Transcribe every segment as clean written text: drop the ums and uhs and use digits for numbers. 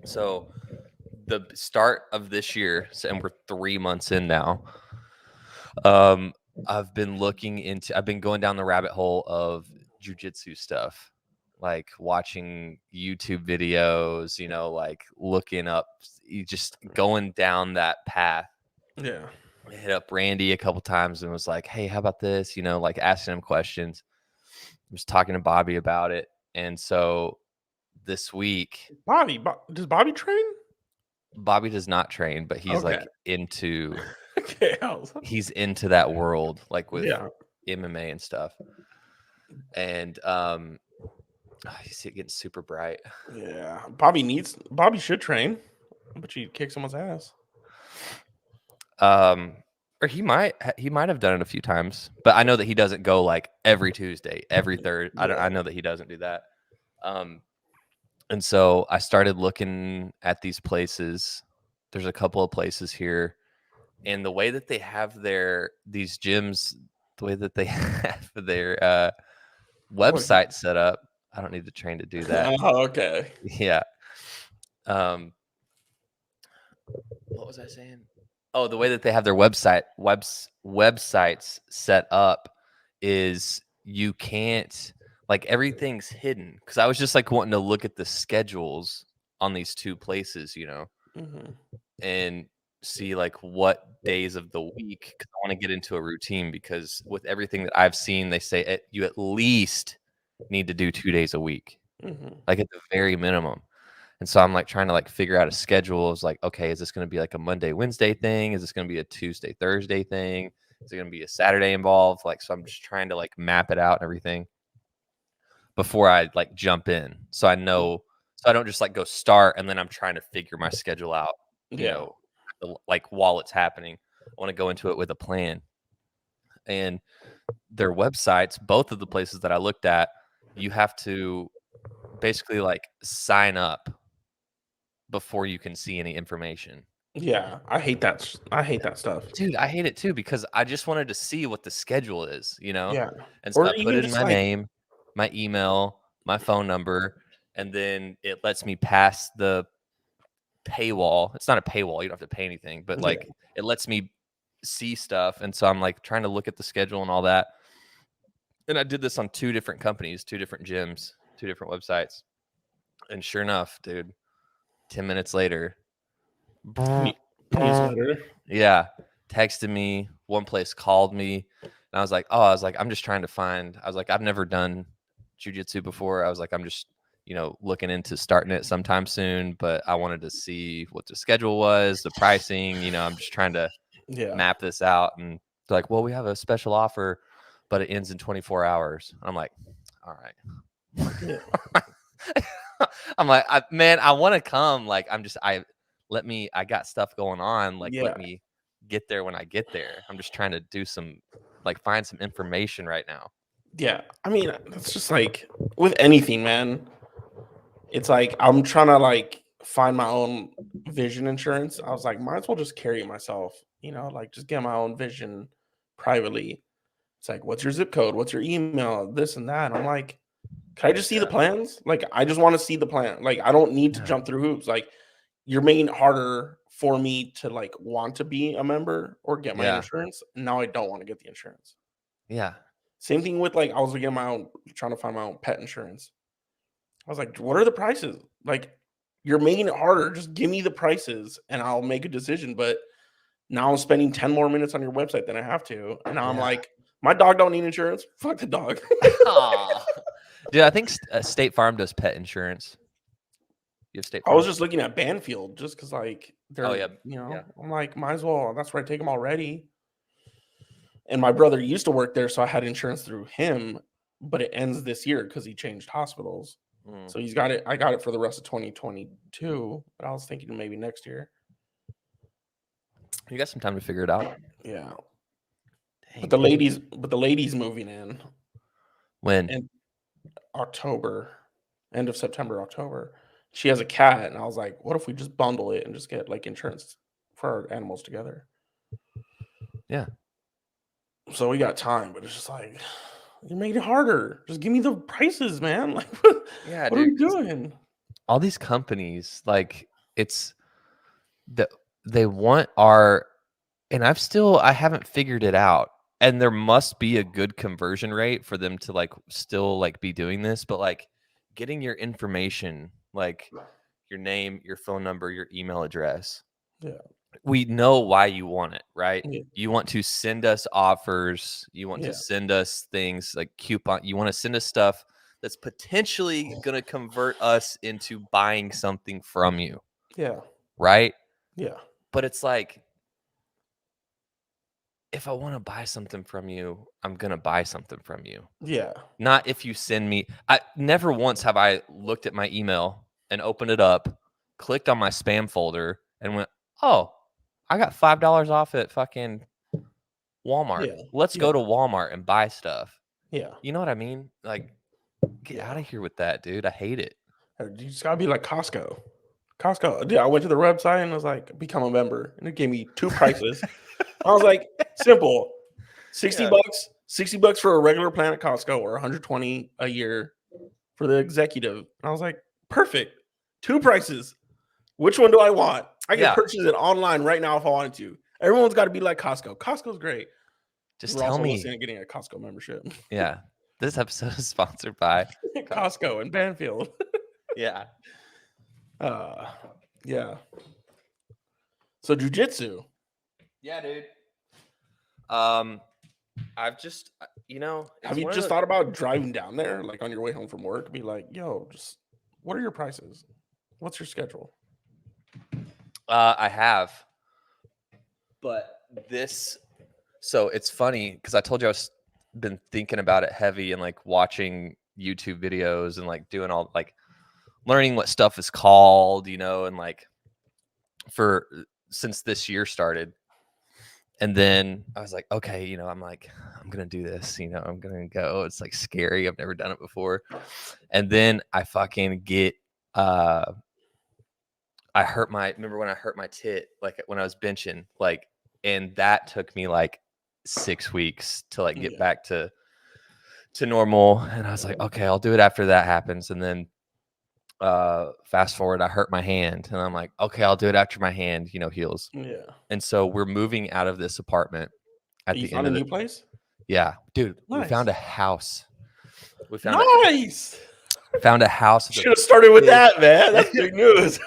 So the start of this year, and we're 3 months in now. I've been going down the rabbit hole of jiu-jitsu stuff, like watching YouTube videos, like looking up, just going down that path. Yeah. I hit up Randy a couple times and was like, "Hey, how about this?" Like asking him questions. I was talking to Bobby about it, and so this week, Does Bobby train? Bobby does not train, but he's Okay. like into Okay. he's into that world, like with Yeah. MMA and stuff. And you see it getting super bright. Yeah. Bobby should train, but you kick someone's ass. Or he might have done it a few times, but I know that he doesn't go like every Tuesday, every third. Yeah. I know that he doesn't do that. And so I started looking at these places. There's a couple of places here, and the way that they have these gyms, the way that they have their website set up, I don't need to train to do that. Oh, okay. Yeah. What was I saying? Oh, the way that they have their websites set up is you can't, like, everything's hidden. Because I was just like wanting to look at the schedules on these two places, Mm-hmm. and see like what days of the week. Because I want to get into a routine. Because with everything that I've seen, they say you at least need to do 2 days a week, Mm-hmm. like at the very minimum. And so I'm like trying to like figure out a schedule. It's like, okay, is this going to be like a Monday, Wednesday thing? Is this going to be a Tuesday, Thursday thing? Is it going to be a Saturday involved? Like, so I'm just trying to like map it out and everything before I like jump in. So I know, so I don't just like go start and then I'm trying to figure my schedule out, Yeah. like while it's happening. I want to go into it with a plan. And their websites, both of the places that I looked at, you have to basically like sign up before you can see any information. Yeah. I hate that. I hate that stuff. Dude, I hate it too because I just wanted to see what the schedule is, Yeah. And so Or I put even in just my like, name, my email, my phone number, and then it lets me pass the paywall. It's not a paywall, you don't have to pay anything, but yeah. like it lets me see stuff. And so I'm like trying to look at the schedule and all that. And I did this on 2 different companies, 2 different gyms, 2 different websites. And sure enough, dude, 10 minutes later, Newsletter. yeah, texted me. One place called me, and I'm just trying to find. I was like, I've never done jujitsu before. I was like, I'm just, looking into starting it sometime soon, but I wanted to see what the schedule was, the pricing. I'm just trying to Yeah. map this out. And they're like, well, we have a special offer, but it ends in 24 hours. I'm like, all right. Yeah. I'm like, man, I want to come. Like, I got stuff going on. Like, Yeah. let me get there when I get there. I'm just trying to find some information right now. Yeah. I mean, that's just like with anything, man. It's like I'm trying to like find my own vision insurance. I was like, might as well just carry it myself, like just get my own vision privately. It's like, what's your zip code? What's your email? This and that. I'm like, can I just see the Yeah. plans? Like, I just want to see the plan. Like, I don't need to Yeah. jump through hoops. Like, you're making it harder for me to like want to be a member or get my Yeah. insurance. And now I don't want to get the insurance. Yeah. Same thing with like I was getting my own trying to find my own pet insurance. I was like, what are the prices? Like, you're making it harder. Just give me the prices and I'll make a decision. But now I'm spending 10 more minutes on your website than I have to. And now I'm Yeah. like, my dog don't need insurance. Fuck the dog. Aw. Dude, I think State Farm does pet insurance. You have State I was Farm? just looking at Banfield just because, like, Oh, they're, yeah. Yeah. I'm like, might as well. That's where I take them already. And my brother used to work there. So I had insurance through him, but it ends this year because he changed hospitals. Mm. So he's got it. I got it for the rest of 2022, but I was thinking maybe next year. You got some time to figure it out. Yeah. Dang, But dude. the ladies moving in When? in October, end of September, October. She has a cat, and I was like, what if we just bundle it and just get like insurance for our animals together? Yeah. So we got time, but it's just like you made it harder. Just give me the prices, man. Like, Yeah, what are dude. we doing? All these companies, like it's the they want our, and I haven't figured it out. And there must be a good conversion rate for them to like still like be doing this, but like getting your information, like your name, your phone number, your email address. Yeah. We know why you want it, right? Yeah. You want to send us offers, you want to Yeah. send us things like coupon, you want to send us stuff that's potentially going to convert us into buying something from you, Yeah. right? Yeah. But it's like, if I want to buy something from you, I'm going to buy something from you. Yeah. Not if you send me. I never once have I looked at my email and opened it up, clicked on my spam folder, and went, "Oh, I got $5 off at fucking Walmart. Yeah. Let's Yeah. go to Walmart and buy stuff." Yeah. You know what I mean? Like, get out Yeah. of here with that, dude. I hate it. You just gotta be like Costco. Costco. Yeah, I went to the website and was like, become a member, and it gave me two prices. I was like, simple, 60 Yeah. bucks, 60 bucks for a regular plan at Costco, or 120 a year for the executive. And I was like, perfect. Two prices. Which one do I want? I can Yeah. purchase it online right now if I wanted to. Everyone's got to be like Costco. Costco's great. Just We're tell also me. listening to getting a Costco membership. Yeah. This episode is sponsored by Costco in Banfield. Yeah. Yeah. So jujitsu. Yeah, dude. I've just, Have you just thought about driving down there, like on your way home from work? Be like, yo, just what are your prices? What's your schedule? I have, but so it's funny because I told you been thinking about it heavy and like watching YouTube videos and like doing all like learning what stuff is called, and like for since this year started. And then I was like, okay, I'm like, I'm going to do this, I'm going to go. It's like scary. I've never done it before. And then I fucking get, remember when I hurt my tit, like when I was benching, like, and that took me like 6 weeks to like get back to normal. And I was like, okay, I'll do it after that happens. And then fast forward, I hurt my hand, and I'm like, okay, I'll do it after my hand, heals. Yeah. And so we're moving out of this apartment at You the end found of a the new place? yeah, dude. We Nice. found a house. We Nice. found a house. Should have started with that, man. That's big news.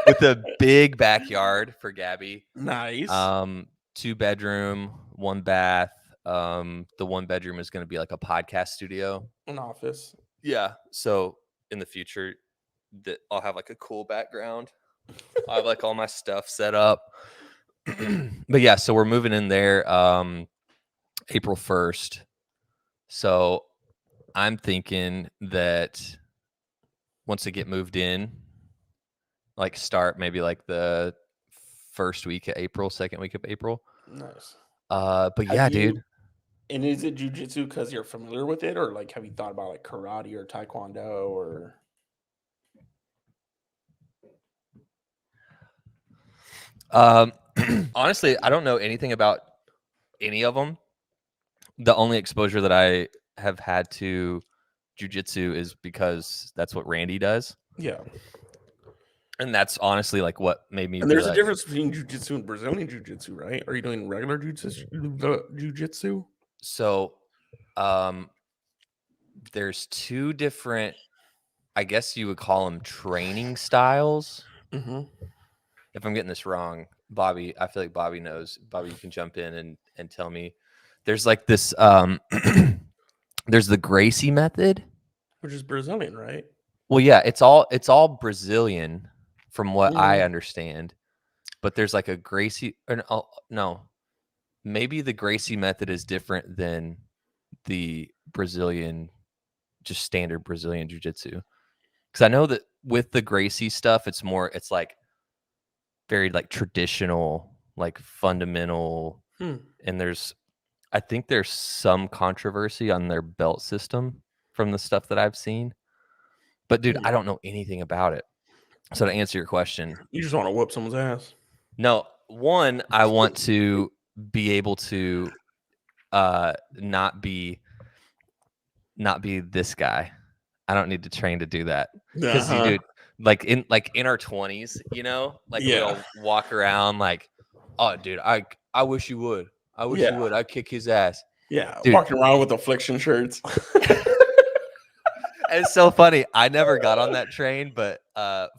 With a big backyard for Gabby. Nice. 2-bedroom, 1 bath. The 1 bedroom is going to be like a podcast studio, An office. Yeah. So in the future, that I'll have like a cool background. I have like all my stuff set up. But yeah, so we're moving in there April 1st. So I'm thinking that once I get moved in, like start maybe like the first week of April, second week of April. Nice. But yeah, dude. And is it jujitsu because you're familiar with it, or like have you thought about like karate or taekwondo or? Honestly, I don't know anything about any of them. The only exposure that I have had to jiu-jitsu is because that's what Randy does. Yeah. And that's honestly like what made me. And there's a difference between jiu-jitsu and Brazilian jiu-jitsu, right? Are you doing regular jiu-jitsu? So, there's 2 different, I guess you would call them training styles. Mm-hmm. If I'm getting this wrong, Bobby, I feel like Bobby knows. Bobby, you can jump in and tell me. There's like this, there's the Gracie method, which is Brazilian, right? Well, yeah, it's all Brazilian from what I understand. But there's like a Gracie, or no, maybe the Gracie method is different than the Brazilian, just standard Brazilian jiu-jitsu. Because I know that with the Gracie stuff, it's like very like traditional, like fundamental. And I think there's some controversy on their belt system from the stuff that I've seen. But dude, I don't know anything about it. So to answer your question, you just want to whoop someone's ass. No, one, I want to be able to not be this guy. I don't need to train to do that. Because dude, like in our 20s, you know, like we Yeah. all walk around like, oh, dude, I wish you would. I wish you Yeah. would. I'd kick his ass, Yeah. dude. Walking around with affliction shirts. And it's so funny. I never got on that train, but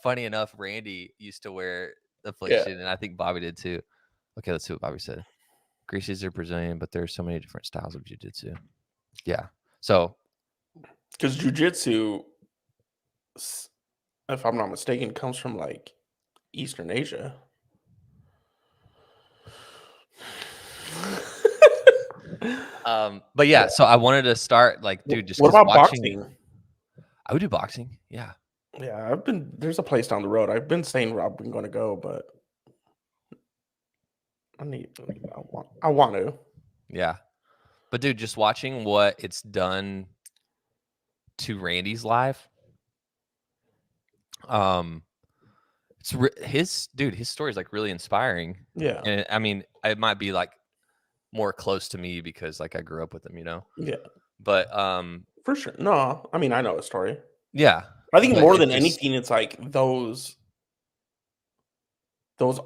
funny enough, Randy used to wear Yeah. affliction, and I think Bobby did too. Okay, let's see what Bobby said. Greases are Brazilian, but there's so many different styles of jiu-jitsu. Yeah. So Because jujitsu, if I'm not mistaken, comes from like Eastern Asia. but yeah, so I wanted to start like, dude, just What because about watching. boxing? I would do boxing. Yeah. Yeah, there's a place down the road. I've been saying where I've been going to go, but I want to. Yeah. But dude, just watching what it's done to Randy's life. It's his story is like really inspiring. Yeah. And I mean, it might be like more close to me because like I grew up with him, you know. Yeah. But For sure. No, I mean, I know a story. yeah. I think But more it than just anything, it's like those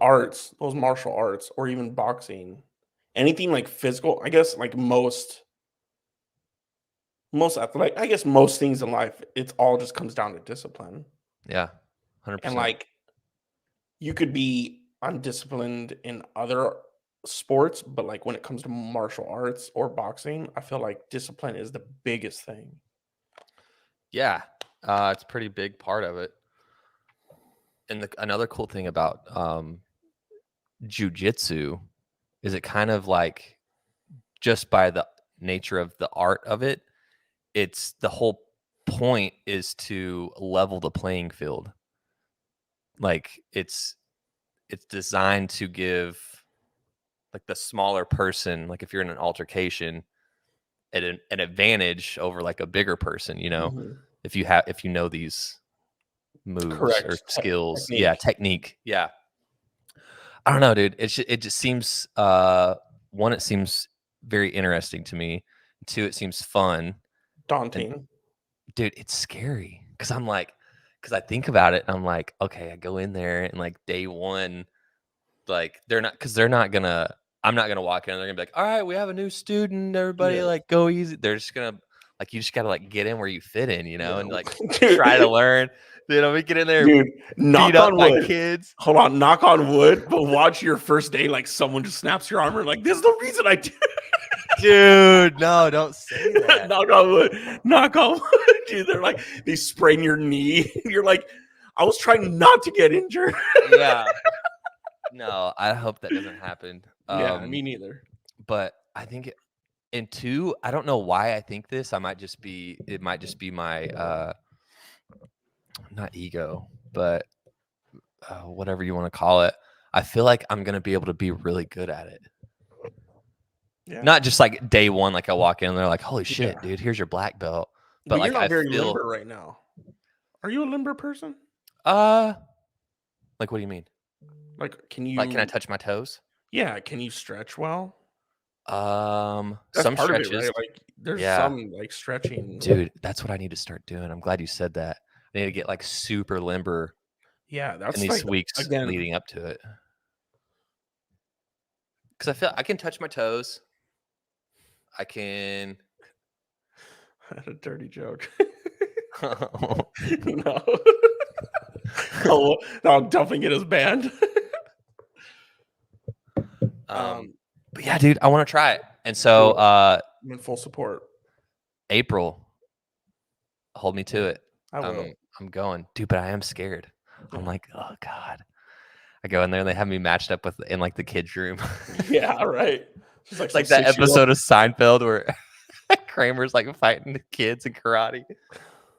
arts, those martial arts, or even boxing, anything like physical. I guess like most athletic. I guess most things in life, it's all just comes down to discipline. yeah, And 100%. like you could be undisciplined in other sports, but like when it comes to martial arts or boxing, I feel like discipline is the biggest thing. Yeah. It's a pretty big part of it. And another cool thing about jiu-jitsu is it kind of like just by the nature of the art of it, it's the whole point is to level the playing field. Like it's designed to give like the smaller person, like if you're in an altercation, an advantage over like a bigger person, you know, Mhm. if you know these moves or Correct. skills. Yeah, Technique. technique. Yeah. I don't know, dude. It just seems one, it seems very interesting to me. Two, it seems fun. And Daunting. dude, it's scary because because I think about it and I'm like, okay, I go in there and like day one, like they're not gonna. I'm not gonna walk in. They're gonna be like, all right, we have a new student. Everybody, Yeah. like, go easy. They're just gonna like you just gotta like get in where you fit in, you know, Yeah. and like Dude, try to learn. You know, we get in there, dude, beat knock up on my wood. kids. Hold on, knock on wood, but watch your first day, like someone just snaps your armor, like, there's no reason I did Dude, no, don't say it. that. Knock on wood. Knock on wood. Dude, they're like, they sprain your knee. You're like, I was trying not to get injured. Yeah. No, I hope that doesn't happen. Yeah, me neither. But I think in two, I don't know why I think this. It might just be my not ego, but whatever you want to call it. I feel like I'm gonna be able to be really good at it. Yeah. Not just like day one, like I walk in and they're like, "Holy shit, Yeah. dude, here's your black belt." But But you're like not I very feel, limber right now. Are you a limber person? uh, like what do you mean? Like, Like, can I touch my toes? yeah, can you stretch well? That's Some part of it, stretches. right? Like, there's Yeah, some like stretching. dude, that's what I need to start doing. I'm glad you said that. I need to get like super limber Yeah, in that's these like, weeks again, leading up to it. Because I feel I can touch my toes. I can. I had a dirty joke. um, No. Oh, no, I'll definitely get us banned. Um, but yeah, dude, I want to try it. And so dude, I'm in full support. April, hold me to it. I will. I'm going, dude, but I am scared. I'm Yeah. like, oh god. I go in there and they have me matched up with in like the kids' room. Yeah, right. Just like It's some like that 6-year-old. episode of Seinfeld where Kramer's like fighting the kids in karate.